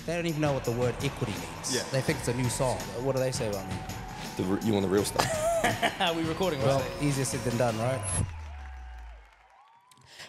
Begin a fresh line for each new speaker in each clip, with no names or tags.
They don't even know what the word equity means.
Yeah.
They think it's a new song. What do they say about me?
You want the real stuff.
Are we recording?
Well, easier said than done, right?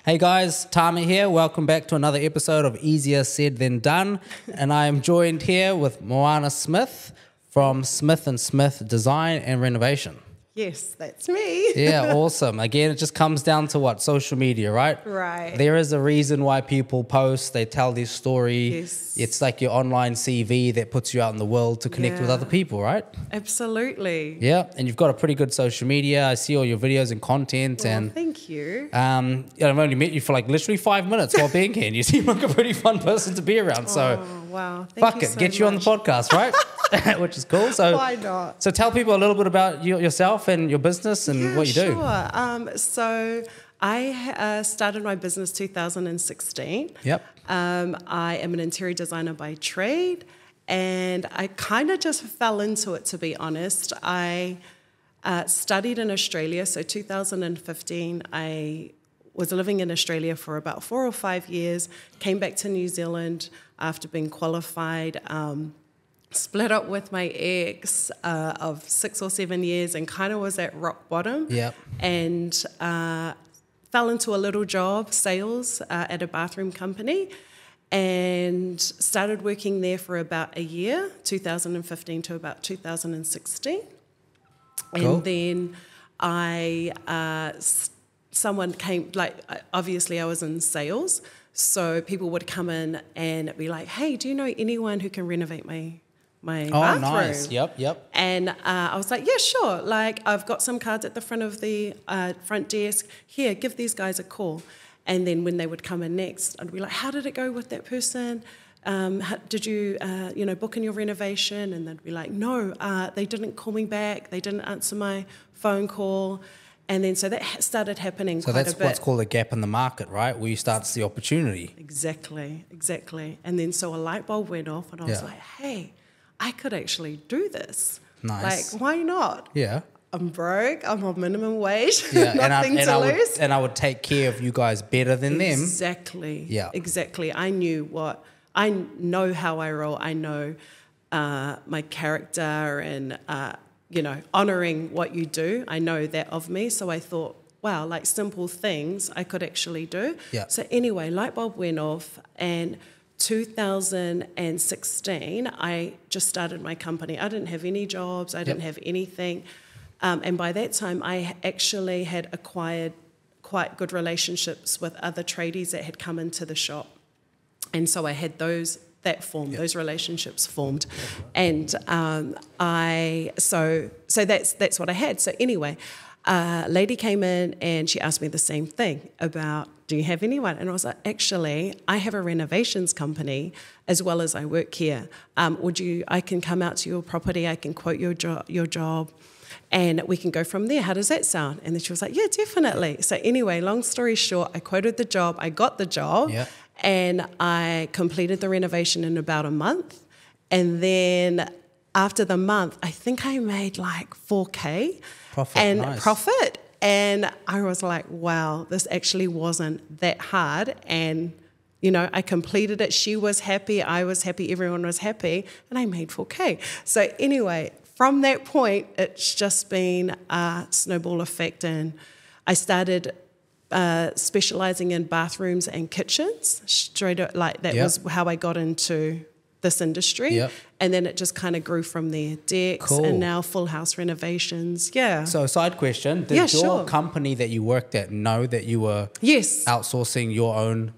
Hey guys, Tami here. Welcome back to another episode of Easier Said Than Done. And I am joined here with Moana Smith from Smith & Smith Design and Renovation.
Yes, that's me.
Yeah, awesome. Again, it just comes down to what? Social media, right?
Right.
There is a reason why people post, they tell their story.
Yes.
It's like your online CV that puts you out in the world to connect with
Yeah.
other people, right?
Absolutely.
Yeah, and you've got a pretty good social media. I see all your videos and content.
Well,
and
thank you.
I've only met you for like literally 5 minutes while being here, and you seem like a pretty fun person to be around. So,
Oh, wow. Thank
fuck
you
it,
so
get you on the
much.
podcast, right? Which is cool. So,
Why not?
So tell people a little bit about yourself and your business and what you do.
Sure. So I started my business 2016.
Yep.
I am an interior designer by trade, and I kind of just fell into it, to be honest. I studied in Australia, so 2015 I was living in Australia for about 4 or 5 years, came back to New Zealand after being qualified, split up with my ex of 6 or 7 years and kind of was at rock bottom.
Yep.
And fell into a little job, sales, at a bathroom company, and started working there for about a year, 2015 to about 2016.
Cool.
And then someone came, obviously I was in sales, so people would come in and be like, hey, do you know anyone who can renovate my bathroom?
Nice. Yep.
And I was like, yeah, sure. Like, I've got some cards at the front of the front desk. Here, give these guys a call. And then when they would come in next, I'd be like, how did it go with that person? Did you, book in your renovation? And they'd be like, no, they didn't call me back. They didn't answer my phone call. And then so that started happening
So
quite a
that's
bit.
what's called a gap in the market, right? Where you start to see opportunity.
Exactly. And then so a light bulb went off and I was like, hey, I could actually do this.
Nice.
Like, why not?
Yeah.
I'm broke. I'm on minimum wage.
Yeah.
Nothing to lose.
I would take care of you guys better than them.
Exactly.
Yeah.
Exactly. I know how I roll. I know my character and, honouring what you do. I know that of me. So I thought, wow, like simple things I could actually do.
Yeah.
So anyway, light bulb went off, and 2016, I just started my company. I didn't have any jobs. I didn't have anything. And by that time, I actually had acquired quite good relationships with other tradies that had come into the shop. And so I had those relationships formed. And so that's what I had. So anyway, a lady came in and she asked me the same thing about, do you have anyone? And I was like, actually, I have a renovations company as well as I work here. I can come out to your property, I can quote your job, and we can go from there. How does that sound? And then she was like, yeah, definitely. So anyway, long story short, I quoted the job, I got the job, and I completed the renovation in about a month. And then after the month, I think I made like 4K profit. And I was like, wow, this actually wasn't that hard. And, I completed it. She was happy. I was happy. Everyone was happy. And I made 4K. So anyway, from that point, it's just been a snowball effect. And I started specializing in bathrooms and kitchens. Was how I got into this industry.
Yep.
And then it just kind of grew from there. Decks and now full house renovations. Yeah.
So side question, did your company that you worked at know that you were outsourcing your own?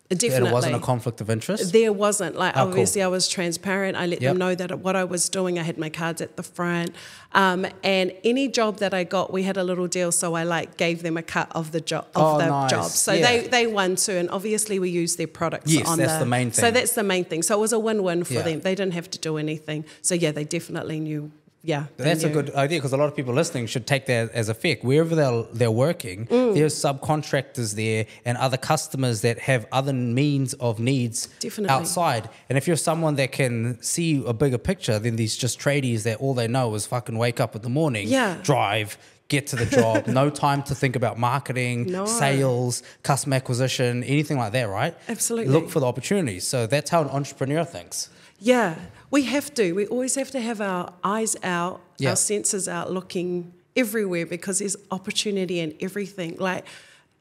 Definitely.
That it wasn't a conflict of interest?
There wasn't. Obviously,
cool.
I was transparent. I let them know that what I was doing, I had my cards at the front. And any job that I got, we had a little deal, so I gave them a cut of the job.
Nice.
So they won too, and obviously we used their products.
Yes, that's the main thing.
So that's the main thing. So it was a win-win for them. They didn't have to do anything. So they definitely knew. Yeah,
that's a good idea, because a lot of people listening should take that as a fact. Wherever they're working, there's subcontractors there and other customers that have other means of needs outside. And if you're someone that can see a bigger picture than these just tradies that all they know is fucking wake up in the morning, drive, get to the job, no time to think about marketing, sales, customer acquisition, anything like that, right?
Absolutely.
Look for the opportunities. So that's how an entrepreneur thinks.
Yeah, we have to. We always have to have our eyes out, our senses out, looking everywhere, because there's opportunity in everything. Like,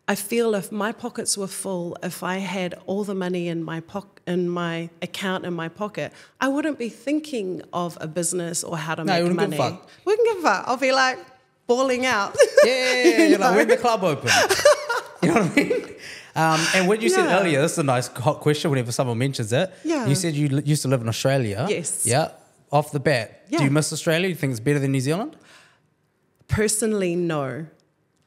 I feel if my pockets were full, if I had all the money in my account in my pocket, I wouldn't be thinking of a business or how to make money.
Wouldn't give a fuck.
Wouldn't give a fuck. I'll be like bawling out.
You're like, when the club open? You know what I mean? And what you said earlier, this is a nice hot question whenever someone mentions it. Yeah. You said you used to live in Australia.
Yes.
Yeah. Off the bat, do you miss Australia? You think it's better than New Zealand?
Personally, no.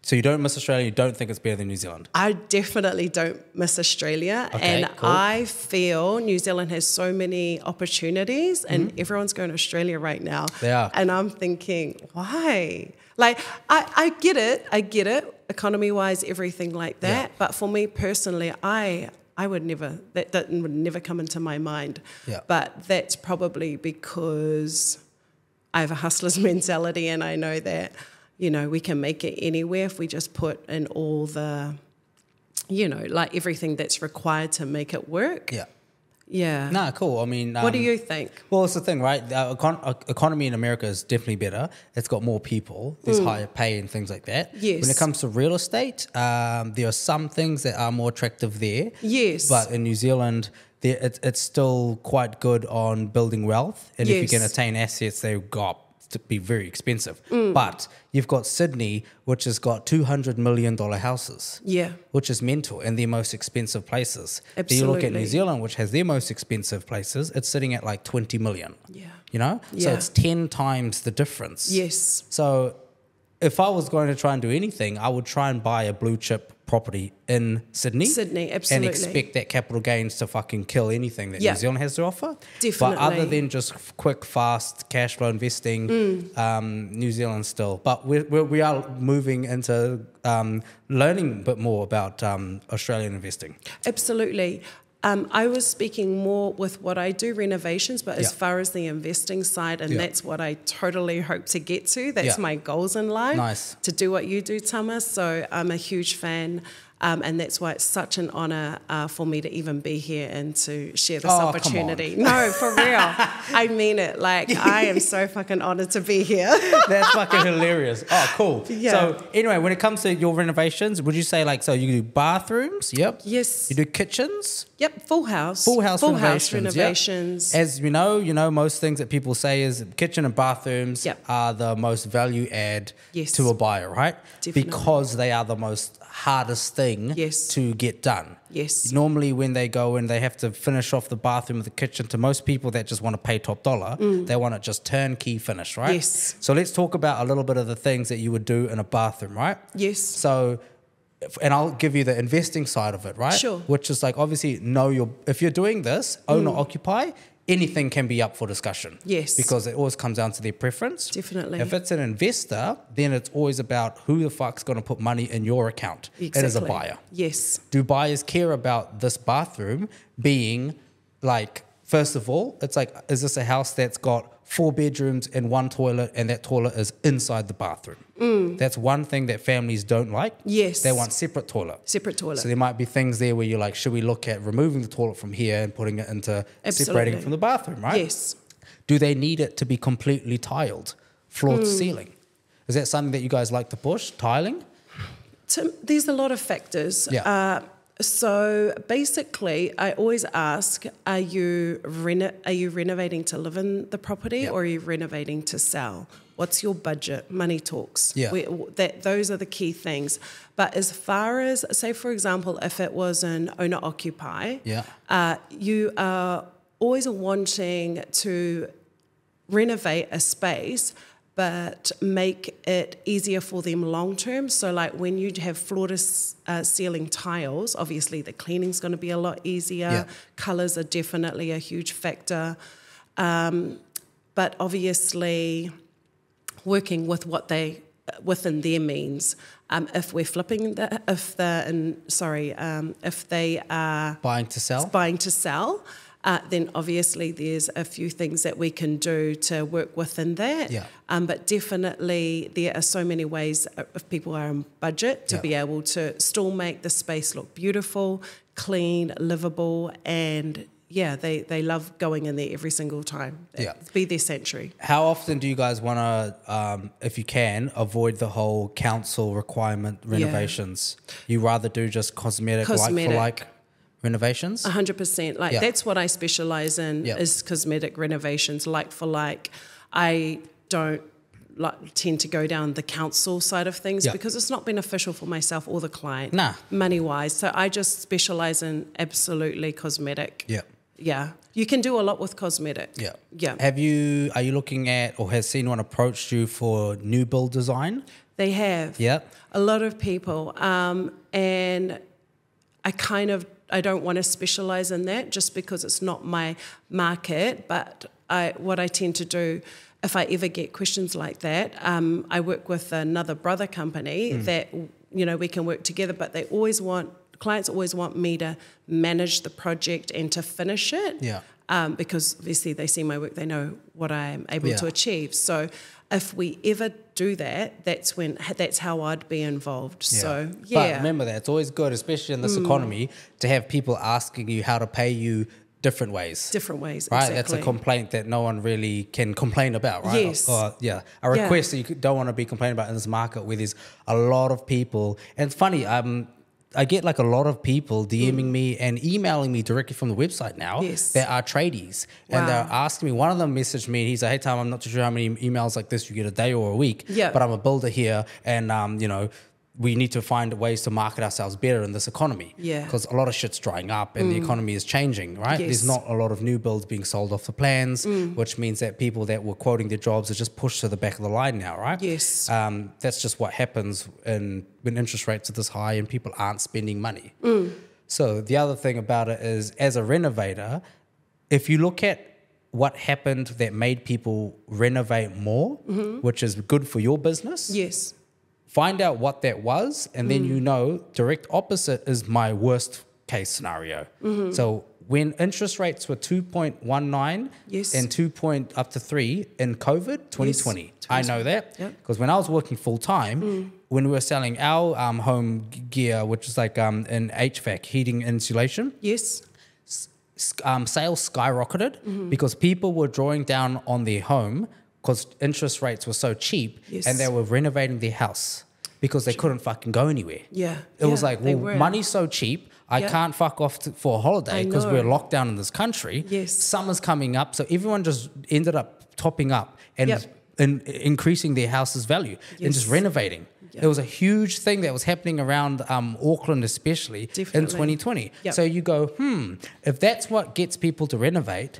So you don't miss Australia, you don't think it's better than New Zealand?
I definitely don't miss Australia.
Okay,
and
cool.
I feel New Zealand has so many opportunities and everyone's going to Australia right now.
They are.
And I'm thinking, why? Like, I get it, economy-wise, everything like that.
Yeah.
But for me personally, I would never, that would never come into my mind.
Yeah.
But that's probably because I have a hustler's mentality, and I know that, you know, we can make it anywhere if we just put in all the, you know, like everything that's required to make it work.
Yeah.
Yeah.
Nah, cool. I mean...
what do you think?
Well, it's the thing, right? The economy in America is definitely better. It's got more people. There's higher pay and things like that.
Yes.
When it comes to real estate, there are some things that are more attractive there.
Yes.
But in New Zealand, it's still quite good on building wealth. And if you can attain assets, they've got to be very expensive. But you've got Sydney, which has got $200 million houses.
Yeah.
Which is mental, and their most expensive places.
Absolutely.
Then you look at New Zealand, which has their most expensive places, it's sitting at like 20 million.
Yeah.
You know? So
Yeah.
it's 10 times the difference.
Yes.
So if I was going to try and do anything, I would try and buy a blue chip property in Sydney.
Sydney, absolutely.
And expect that capital gains to fucking kill anything that New Zealand has to offer.
Definitely.
But other than just quick, fast cash flow investing, New Zealand still. But we are moving into learning a bit more about Australian investing.
Absolutely. I was speaking more with what I do, renovations, but as far as the investing side, and that's what I totally hope to get to. That's my goals in life.
Nice.
To do what you do, Tama. So I'm a huge fan. And that's why it's such an honour for me to even be here and to share this opportunity. No, for real. I mean it. Like, I am so fucking honoured to be here.
That's fucking hilarious. Oh, cool.
Yeah.
So anyway, when it comes to your renovations, would you say like, so you do bathrooms? Yep.
Yes.
You do kitchens?
Yep, full house.
Full house
renovations.
Yep. As you know, most things that people say is kitchen and bathrooms are the most value add to a buyer, right?
Definitely.
Because they are the most hardest thing to get done.
Yes.
Normally when they go and they have to finish off the bathroom or the kitchen, to most people that just want to pay top dollar, they want it just turnkey finished, right?
Yes.
So let's talk about a little bit of the things that you would do in a bathroom, right?
Yes.
So, and I'll give you the investing side of it, right?
Sure.
Which is like, obviously, if you're doing this, own or occupy, anything can be up for discussion.
Yes.
Because it always comes down to their preference.
Definitely.
If it's an investor, then it's always about who the fuck's going to put money in your account.
Exactly.
It is a buyer.
Yes.
Do buyers care about this bathroom being like, first of all, it's like, is this a house that's got 4 bedrooms and 1 toilet, and that toilet is inside the bathroom? That's one thing that families don't like.
Yes.
They want separate toilet.
Separate toilet.
So there might be things there where you're like, should we look at removing the toilet from here and putting it into separating it from the bathroom, right?
Yes.
Do they need it to be completely tiled, floor to ceiling? Is that something that you guys like to push, tiling?
There's a lot of factors.
Yeah.
So basically, I always ask, are you renovating to live in the property or are you renovating to sell? What's your budget? Money talks.
Yeah.
Those are the key things. But as far as, say, for example, if it was an owner-occupy, you are always wanting to renovate a space but make it easier for them long term. So like when you have floor to ceiling tiles, obviously the cleaning's going to be a lot easier.
Yeah.
Colours are definitely a huge factor. But obviously working with what they, within their means. If we're flipping, if they are
Buying to sell?
then obviously there's a few things that we can do to work within that.
Yeah.
But definitely there are so many ways if people are on budget to be able to still make the space look beautiful, clean, livable, and they love going in there every single time. Be their sanctuary.
How often do you guys want to, if you can, avoid the whole council requirement renovations? You rather do just cosmetic. Like-for-like renovations?
100%. That's what I specialize in is cosmetic renovations, like for like. I don't tend to go down the council side of things because it's not beneficial for myself or the client money-wise. So I just specialize in absolutely cosmetic. Yeah. You can do a lot with cosmetic. Yeah. Are
you looking at or has anyone approached you for new build design?
They have.
Yeah.
A lot of people. And I don't want to specialize in that just because it's not my market. But what I tend to do, if I ever get questions like that, I work with another brother company that, we can work together, but clients always want me to manage the project and to finish it. Because obviously they see my work, they know what I'm able to achieve. So if we ever do that, that's how I'd be involved. So
But remember that it's always good, especially in this economy, to have people asking you how to pay you different ways.
Right,
exactly. That's a complaint that no one really can complain about, right?
Yes.
A request that you don't want to be complaining about in this market where there's a lot of people. And it's funny, I get like a lot of people DMing me and emailing me directly from the website now that are tradies. And they're asking me, one of them messaged me, he's like, hey Tom, I'm not too sure how many emails like this you get a day or a week, but I'm a builder here and, we need to find ways to market ourselves better in this economy. Because a lot of shit's drying up and the economy is changing, right? There's not a lot of new builds being sold off the plans, which means that people that were quoting their jobs are just pushed to the back of the line now, right? That's just what happens when interest rates are this high and people aren't spending money. So the other thing about it is, as a renovator, if you look at what happened that made people renovate more, which is good for your business. Find out what that was, and then direct opposite is my worst case scenario. So when interest rates were 2.19 and 2 up to 3 in COVID 2020, I know that because when I was working full time, when we were selling our home gear, which is like in HVAC, heating insulation, sales skyrocketed because people were drawing down on their home because interest rates were so cheap and they were renovating their house because they couldn't fucking go anywhere. It was like, well, money's so cheap, I can't fuck off for a holiday because we're locked down in this country. Summer's coming up, so everyone just ended up topping up and increasing their house's value and just renovating. It was a huge thing that was happening around Auckland especially in 2020. So you go, if that's what gets people to renovate,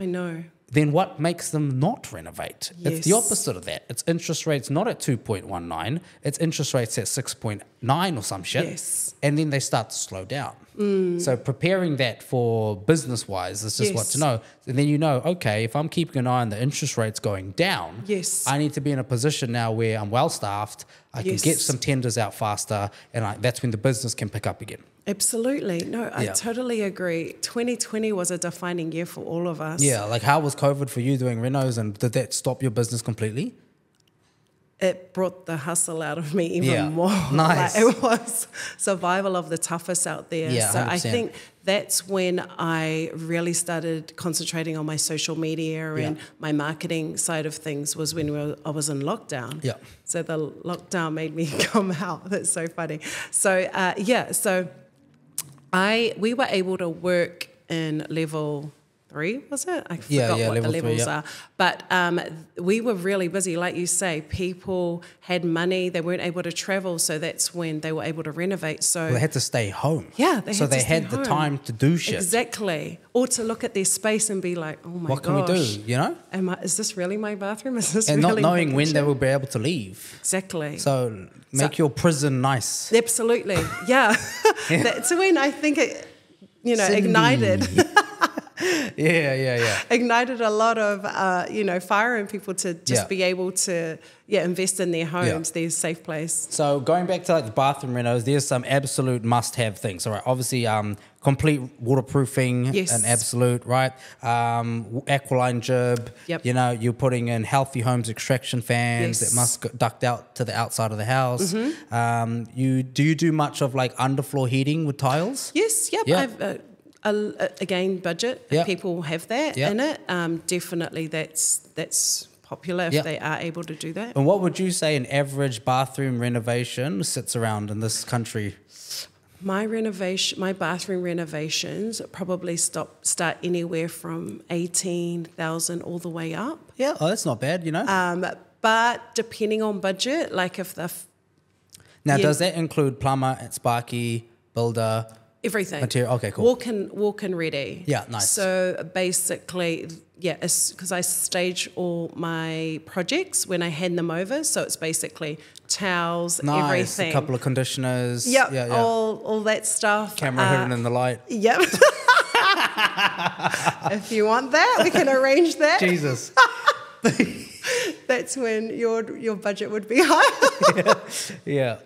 then what makes them not renovate? It's the opposite of that. It's interest rates not at 2.19, it's interest rates at 6.9 or some shit. And then they start to slow down. So preparing that for business-wise is just what to know. And then okay, if I'm keeping an eye on the interest rates going down, I need to be in a position now where I'm well-staffed, I can get some tenders out faster, and that's when the business can pick up again.
Absolutely. No, I totally agree. 2020 was a defining year for all of us.
Like how was COVID for you doing renos, and did that stop your business completely?
It brought the hustle out of me even more.
Nice.
It was survival of the toughest out there. So 100%. I think that's when I really started concentrating on my social media and my marketing side of things, was when I was in lockdown. So the lockdown made me come out. That's so funny. So we were able to work in level 3, was it? I forgot what the levels are. But we were really busy. Like you say, people had money, they weren't able to travel, so that's when they were able to renovate. So
they had to stay home.
They
had the time to do shit.
Exactly. Or to look at their space and be like, oh my gosh.
What can we do,
is this really my bathroom? Is this
and
really
not knowing when they will be able to leave.
Exactly.
So make your prison nice.
Absolutely. That's when I think it, ignited. ignited a lot of, fire in people to just be able to, invest in their homes, their safe place.
So going back to like the bathroom renos, there's some absolute must-have things. All right, obviously, complete waterproofing, an absolute, right? Aqualine jib.
Yep.
You're putting in Healthy Homes extraction fans that must duct out to the outside of the house. Do you do much of like underfloor heating with tiles?
Yes. Yep. Again, budget. People have that in it. Definitely, that's popular if they are able to do that.
And what would you say an average bathroom renovation sits around in this country?
My bathroom renovations probably start anywhere from 18,000 all the way up.
Yeah, that's not bad,
But depending on budget, like if the
does that include plumber, sparky, builder?
Everything.
Material. Okay, cool.
Walk-in ready.
Yeah, nice.
So basically, because I stage all my projects when I hand them over. So it's basically towels, everything.
A couple of conditioners.
Yep, yeah. All that stuff.
Camera hidden in the light.
Yep. If you want that, we can arrange that.
Jesus.
That's when your budget would be high.
Yeah.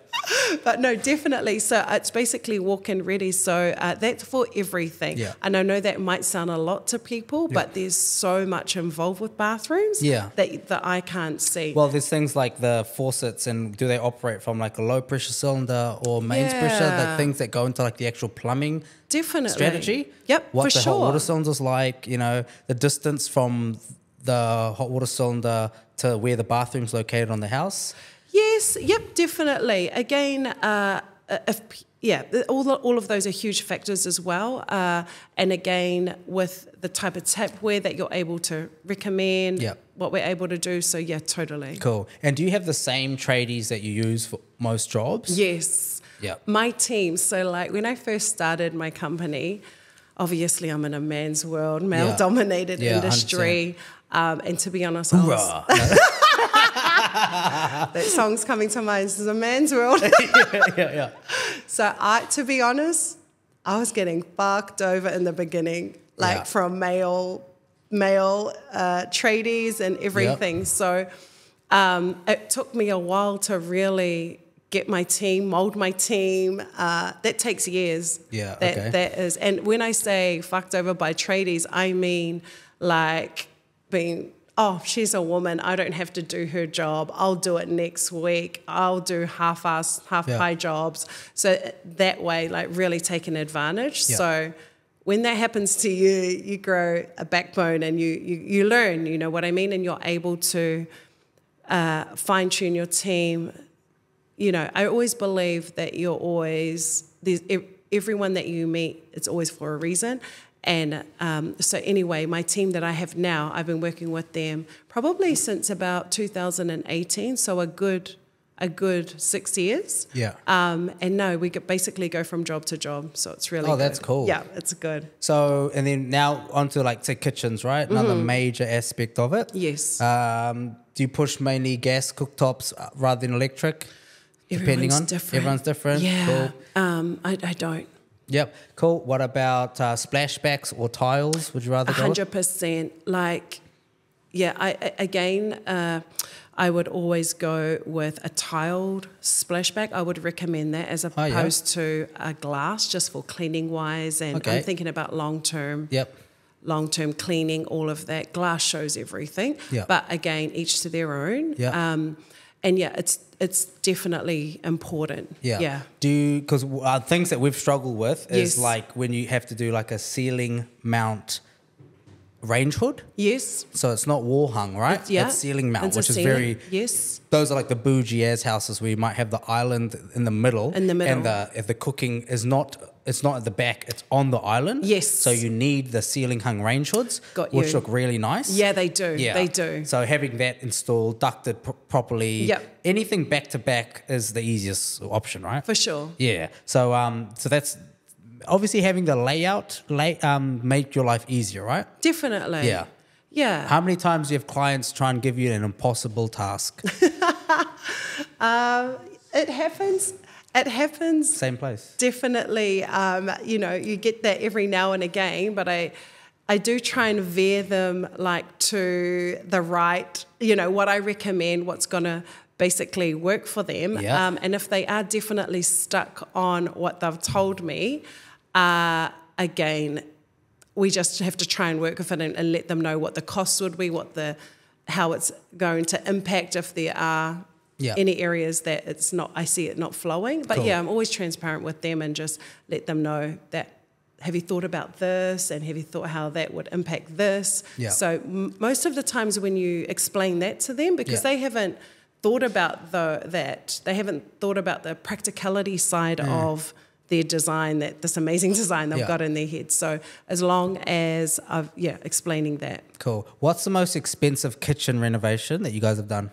But no, definitely. So it's basically walk-in ready. So that's for everything.
Yeah.
And I know that might sound a lot to people, but there's so much involved with bathrooms that I can't see.
Well, there's things like the faucets, and do they operate from like a low pressure cylinder or mains pressure? Like things that go into like the actual plumbing strategy.
Yep,
what
for
the
sure.
hot water cylinder's like, the distance from the hot water cylinder to where the bathroom's located on the house.
Yes, yep, definitely. Again, all of those are huge factors as well. And again, with the type of tapware that you're able to recommend, what we're able to do. So yeah, totally.
Cool. And do you have the same tradies that you use for most jobs?
Yes.
Yeah.
My team. So like when I first started my company, obviously I'm in a man's world, male-dominated industry. And to be honest, that song's coming to mind. This is a man's world. So to be honest, I was getting fucked over in the beginning, from male tradies and everything. Yep. So it took me a while to really get my team, mold my team. That takes years.
Yeah,
that is. And when I say fucked over by tradies, I mean like being, she's a woman, I don't have to do her job, I'll do it next week, I'll do half-pay jobs. So that way, like really taking advantage. Yeah. So when that happens to you, you grow a backbone and you learn, you know what I mean? And you're able to fine-tune your team. I always believe that everyone that you meet, it's always for a reason. And so anyway, my team that I have now, I've been working with them probably since about 2018, so a good 6 years.
Yeah.
And no, we basically go from job to job, so it's really good.
That's cool.
Yeah, it's good.
So, and then now onto like say kitchens, right? Another major aspect of it.
Yes.
Do you push mainly gas cooktops rather than electric?
Everyone's different. Yeah. Cool. I don't.
Yep. Cool. What about splashbacks or tiles? Would you rather go?
100%. I would always go with a tiled splashback. I would recommend that as opposed to a glass, just for cleaning wise. And I'm thinking about long-term.
Yep.
Long-term cleaning, all of that. Glass shows everything.
Yep.
But again, each to their own.
Yep.
And it's definitely important.
Yeah. Because things that we've struggled with is like when you have to do like a ceiling mount range hood.
Yes.
So it's not wall hung, right? It's ceiling mount, which is very.
Yes.
Those are like the bougie ass houses where you might have the island in the middle. And if the cooking is not. It's not at the back, it's on the island.
Yes.
So you need the ceiling hung range hoods, which look really nice.
Yeah, they do.
Yeah.
They do.
So having that installed, ducted properly, anything back to back is the easiest option, right?
For sure.
Yeah. So so that's obviously having the layout make your life easier, right?
Definitely.
Yeah.
Yeah.
How many times do you have clients try and give you an impossible task?
It happens. It happens.
Same place.
Definitely. You get that every now and again, but I do try and veer them like to the right, what I recommend, what's going to basically work for them.
Yeah.
And if they are definitely stuck on what they've told me, again, we just have to try and work with it and let them know what the costs would be, how it's going to impact if there are any areas that I see it not flowing. But
Cool.
I'm always transparent with them and just let them know that, have you thought about this, and have you thought how that would impact this?
Yeah.
So most of the times when you explain that to them, because they haven't thought about they haven't thought about the practicality side of their design, this amazing design they've got in their head. So as long as explaining that.
Cool. What's the most expensive kitchen renovation that you guys have done?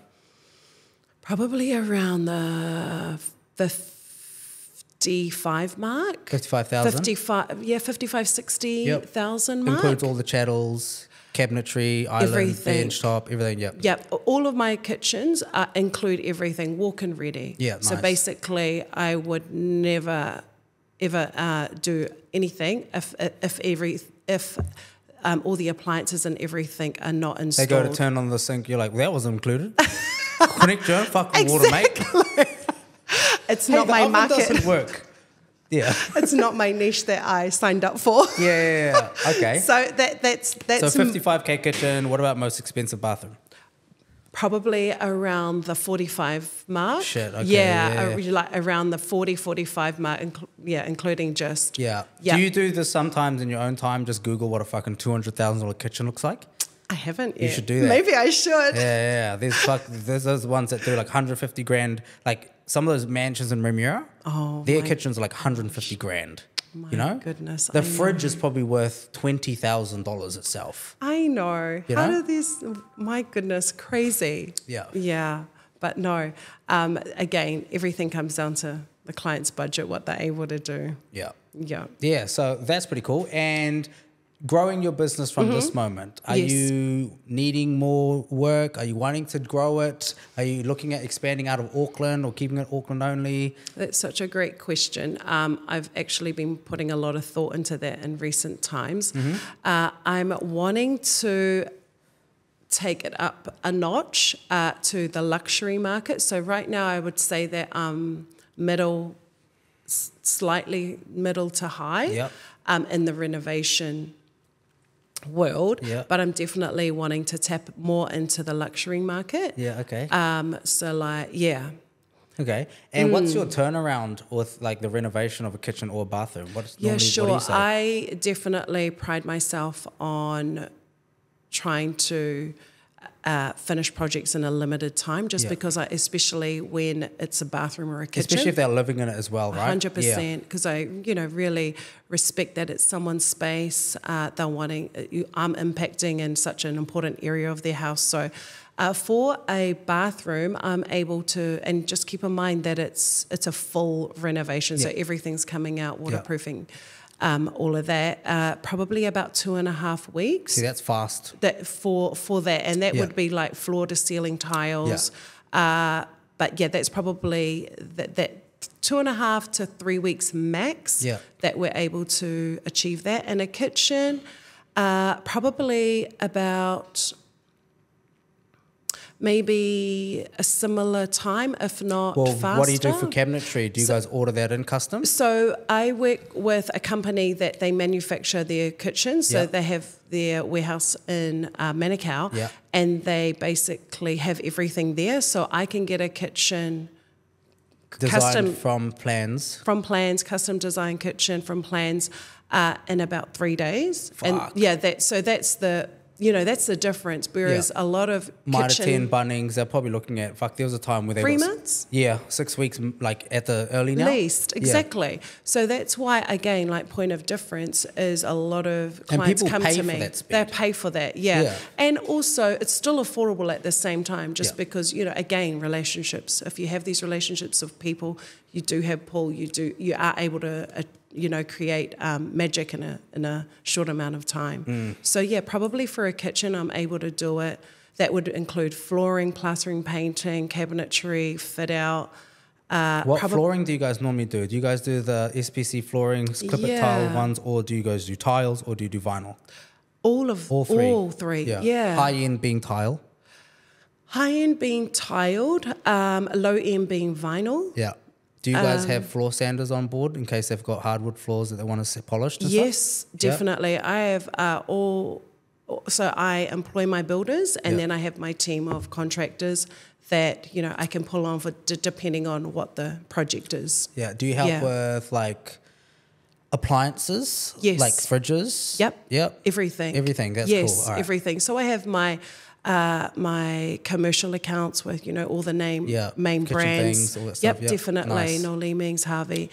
Probably around the 55 mark.
55,000?
60,000 mark.
Includes all the chattels, cabinetry, island, bench top, everything,
Yep. All of my kitchens include everything, walk-in ready.
Yeah,
So
nice.
basically, I would never, ever do anything if all the appliances and everything are not installed.
They go to turn on the sink, you're like, well, that wasn't included. Connect your own fucking water, mate.
It's not my market.
It doesn't work. Yeah.
It's not my niche that I signed up for.
Yeah. Okay.
So that's
So 55K kitchen. What about most expensive bathroom?
probably around the 45 mark.
Shit, okay.
Yeah. Like around the 45 mark, including just...
Yeah.
Yeah.
Do you do this sometimes in your own time? Just Google what a fucking $200,000 kitchen looks like?
I haven't yet.
You should do that.
Maybe I should.
Yeah. There's those ones that do like 150 grand. Like some of those mansions in Remuera, their kitchens are like 150 grand.
My goodness.
The fridge is probably worth $20,000 itself.
I know.
You
How
know?
do these... My goodness, crazy.
Yeah.
Yeah. But no. Again, everything comes down to the client's budget, what they're able to do.
Yeah.
Yeah.
Yeah, so that's pretty cool. And growing your business from this moment, are you needing more work? Are you wanting to grow it? Are you looking at expanding out of Auckland or keeping it Auckland only?
That's such a great question. I've actually been putting a lot of thought into that in recent times. I'm wanting to take it up a notch to the luxury market. So right now I would say that slightly middle to high in the renovation world, but I'm definitely wanting to tap more into the luxury market.
Yeah, okay. Okay. And what's your turnaround with like the renovation of a kitchen or a bathroom? What do you say?
I definitely pride myself on trying to finish projects in a limited time, just because especially when it's a bathroom or a kitchen.
Especially if they're living in it as well, right?
100%, because I, really respect that it's someone's space. They're wanting, I'm impacting in such an important area of their house. So for a bathroom, I'm able to, and just keep in mind that it's a full renovation, so everything's coming out, waterproofing. All of that, probably about 2.5 weeks.
See, that's fast.
That for that, and that would be like floor to ceiling tiles. But that's probably that 2.5 to 3 weeks max. That we're able to achieve that. And a kitchen, probably about maybe a similar time, if not faster.
What do you do for cabinetry? Do you guys order that in custom?
So I work with a company that they manufacture their kitchens. So they have their warehouse in Manukau, and they basically have everything there. So I can get a kitchen
designed from plans,
custom design kitchen from plans in about 3 days.
Fuck.
And that's the difference. Whereas a lot of
Mitre 10 Bunnings, they're probably looking at, there was a time where they
3 months?
Yeah, 6 weeks, like at the early now.
Least, exactly. So that's why, again, like point of difference is a lot of clients come to me. They pay for that, And also, it's still affordable at the same time, just because, again, relationships. If you have these relationships of people, you do have pull, you are able to create magic in a short amount of time. So probably for a kitchen, I'm able to do it. That would include flooring, plastering, painting, cabinetry, fit out.
What flooring do you guys normally do? Do you guys do the SPC flooring, clip it tile ones, or do you guys do tiles, or do you do vinyl?
All three. Yeah.
High end being tile.
High end being tiled, low end being vinyl.
Yeah. Do you guys have floor sanders on board in case they've got hardwood floors that they want to polish?
Yes, definitely. Yeah. I have so I employ my builders, and then I have my team of contractors that, you know, I can pull on for depending on what the project is.
Yeah. Do you help with like appliances?
Yes.
Like fridges?
Yep. Everything.
Everything. That's
cool.
All right.
Everything. So I have my commercial accounts with, you know, all the main brands.
Things, all that stuff.
Definitely.
Nice.
Noel Leemings, Harvey,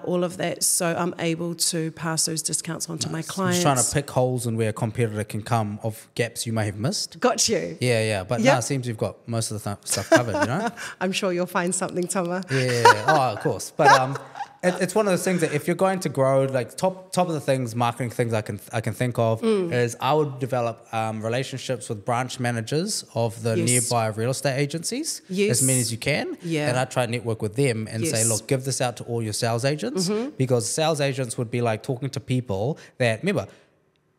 all of that. So I'm able to pass those discounts on to my clients.
I'm just trying to pick holes in where a competitor can come of gaps you may have missed.
Got you.
Yeah. But no, it seems you've got most of the stuff covered, you know?
I'm sure you'll find something, Tama.
Yeah. Oh, of course. But it's one of those things that if you're going to grow, like top of the things, marketing things I can think of is I would develop relationships with branch managers of the nearby real estate agencies, as many as you can. Yeah. And I try to network with them and say, look, give this out to all your sales agents, because sales agents would be like talking to people that, remember,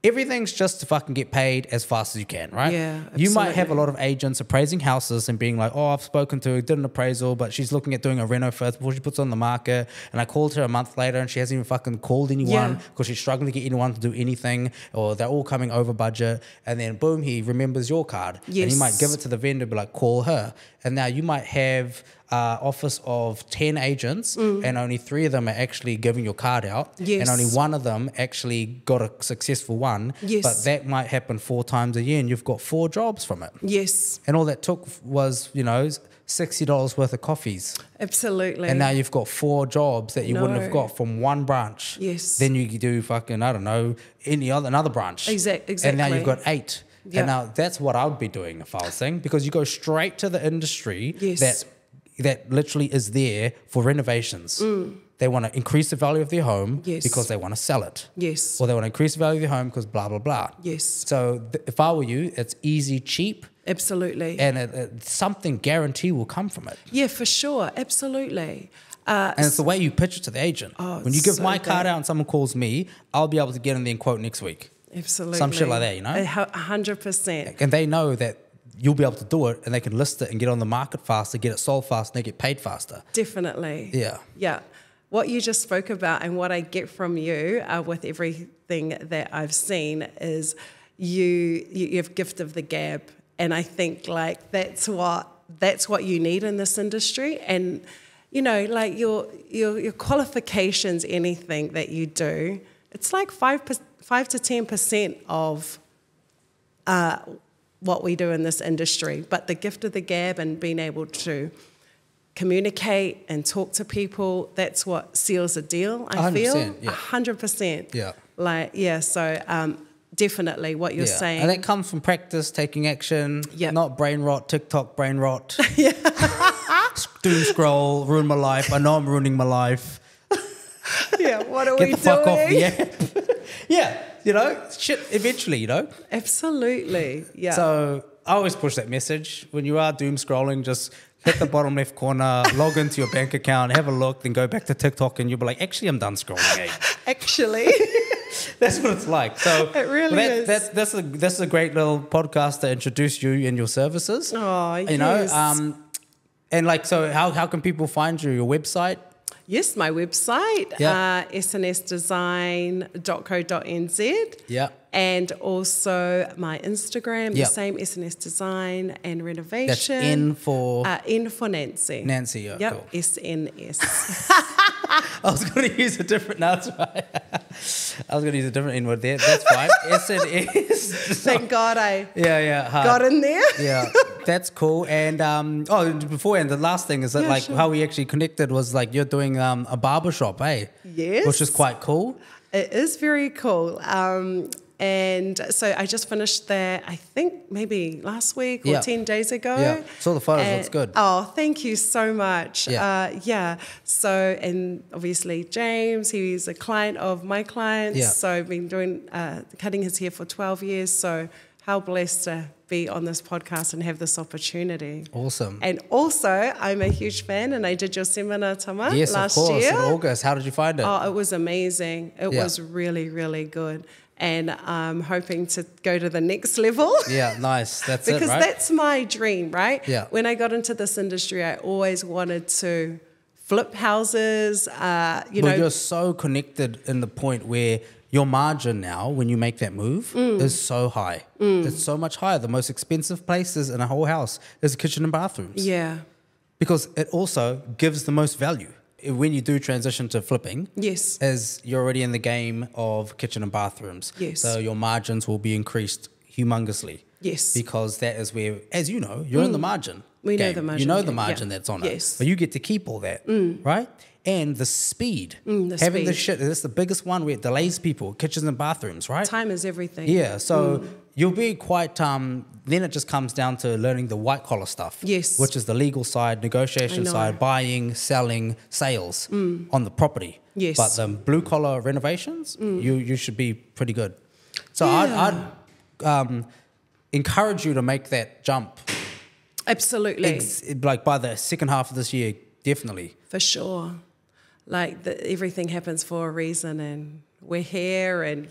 everything's just to fucking get paid as fast as you can, right?
Yeah,
you might have a lot of agents appraising houses and being like, oh, I've spoken to her, did an appraisal, but she's looking at doing a reno first before she puts it on the market. And I called her a month later and she hasn't even fucking called anyone because she's struggling to get anyone to do anything, or they're all coming over budget. And then boom, he remembers your card. Yes. And he might give it to the vendor, be like, call her. And now you might have office of 10 agents and only 3 of them are actually giving your card out, and only 1 of them actually got a successful one, but that might happen 4 times a year and you've got 4 jobs from it. Yes. And all that took was, you know, $60 worth of coffees.
Absolutely.
And now you've got 4 jobs that you wouldn't have got from one branch.
Yes.
Then you do fucking, I don't know, another branch.
Exactly.
And now you've got 8. Yep. And now that's what I would be doing if I was saying, because you go straight to the industry that literally is there for renovations. They want to increase the value of their home because they want to sell it. Yes. Or they want to increase the value of their home because blah, blah, blah. Yes. So if I were you, it's easy, cheap.
Absolutely.
And something guarantee will come from it.
Yeah, for sure. Absolutely.
And it's the way you pitch it to the agent. When you give my card out and someone calls me, I'll be able to get in there and quote next week.
Absolutely.
Some shit like that, you know?
100%.
And they know that you'll be able to do it, and they can list it and get on the market faster, get it sold faster, and they get paid faster.
Definitely.
Yeah.
Yeah. What you just spoke about and what I get from you with everything that I've seen is you have gift of the gab, and I think like that's what you need in this industry. And you know, like your qualifications, anything that you do, it's like 5 to 10% of what we do in this industry. But the gift of the gab and being able to communicate and talk to people, that's what seals a deal, I feel. 100%. Yeah. Like, yeah, so definitely what you're saying.
And that comes from practice, taking action, not brain rot, TikTok brain rot. Doom scroll, ruin my life. I know I'm ruining my life.
Yeah, what are we doing?
Get the fuck off the app. Yeah, you know, shit, eventually, you know.
Absolutely, yeah.
So I always push that message. When you are doom scrolling, just hit the bottom left corner, log into your bank account, have a look, then go back to TikTok and you'll be like, actually, I'm done scrolling, eh?
Actually.
That's what it's like. So
it really is.
That's a great little podcast to introduce you and your services.
Oh, yes.
You know, and like, so how can people find you? Your website?
Yes, my website, snsdesign.co.nz. Yeah. And also my Instagram, the same, SNS Design and Renovation.
That's N for?
N for Nancy.
Nancy, yeah,
yep,
cool.
SNS.
I was going to use a different, no, that's right. I was going to use a different N word there. That's fine. SNS.
Thank God I
hard.
got in there.
Yeah, that's cool. And beforehand, the last thing is that how we actually connected was like you're doing a barbershop, eh?
Yes.
Which is quite cool.
It is very cool. And so I just finished that, I think maybe last week or 10 days ago.
Yeah, saw the photos, looks good.
Oh, thank you so much.
Yeah.
So, and obviously James, he's a client of my clients. Yeah. So I've been doing, cutting his hair for 12 years. So how blessed to be on this podcast and have this opportunity.
Awesome.
And also, I'm a huge fan, and I did your seminar, Tama, last year.
Yes, of course, in August. How did you find it?
Oh, it was amazing. It was really, really good. and I'm hoping to go to the next level.
Yeah, nice. That's
because
it, right?
that's my dream, right?
Yeah.
When I got into this industry, I always wanted to flip houses,
You're so connected in the point where your margin now, when you make that move, is so high. It's so much higher. The most expensive places in a whole house is the kitchen and bathrooms.
Yeah.
Because it also gives the most value. When you do transition to flipping,
Yes.
as you're already in the game of kitchen and bathrooms.
Yes.
So your margins will be increased humongously.
Yes.
Because that is where, as you know, you're in the margin.
We know
game.
the margin.
You know the
game,
margin
yeah.
that's on
Yes.
it. But you get to keep all that, right? And the speed.
The
Having the
speed.
shit, that's the biggest one where it delays people, kitchens and bathrooms, right?
Time is everything.
Yeah, so you'll be quite, then it just comes down to learning the white collar stuff.
Yes.
Which is the legal side, negotiation side, buying, selling, sales on the property.
Yes.
But the blue collar renovations, you should be pretty good. So
Yeah.
I'd encourage you to make that jump.
Absolutely.
Like by the second half of this year, definitely.
For sure. Like everything happens for a reason, and we're here, and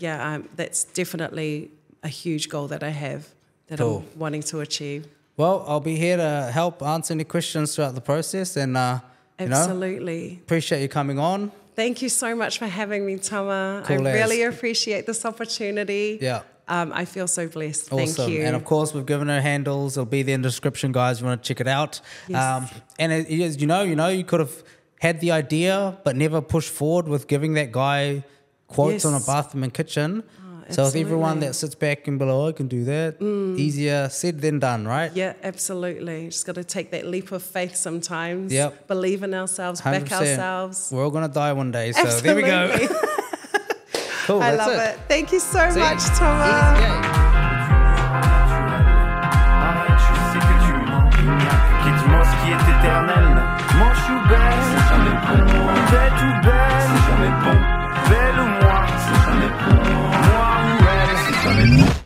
that's definitely a huge goal that I have that
Cool.
I'm wanting to achieve.
Well, I'll be here to help answer any questions throughout the process, and
Absolutely.
appreciate you coming on.
Thank you so much for having me, Tama.
Cool
I
as.
really appreciate this opportunity.
Yeah.
I feel so blessed.
Awesome.
Thank you.
And of course, we've given her handles. It'll be there in the description, guys. You want to check it out.
Yes.
And as you know, you could have had the idea, but never pushed forward with giving that guy quotes
Yes.
on a bathroom and kitchen. So if everyone
absolutely.
that sits back and be like, oh, I can do that, easier said than done, right?
Yeah, absolutely. Just got to take that leap of faith sometimes.
Yep.
Believe in ourselves,
100%.
back ourselves.
We're all going to die one day. So
Absolutely.
there we go. Cool,
I
that's
love it. Thank you so
See?
much, Tama.
Yeah.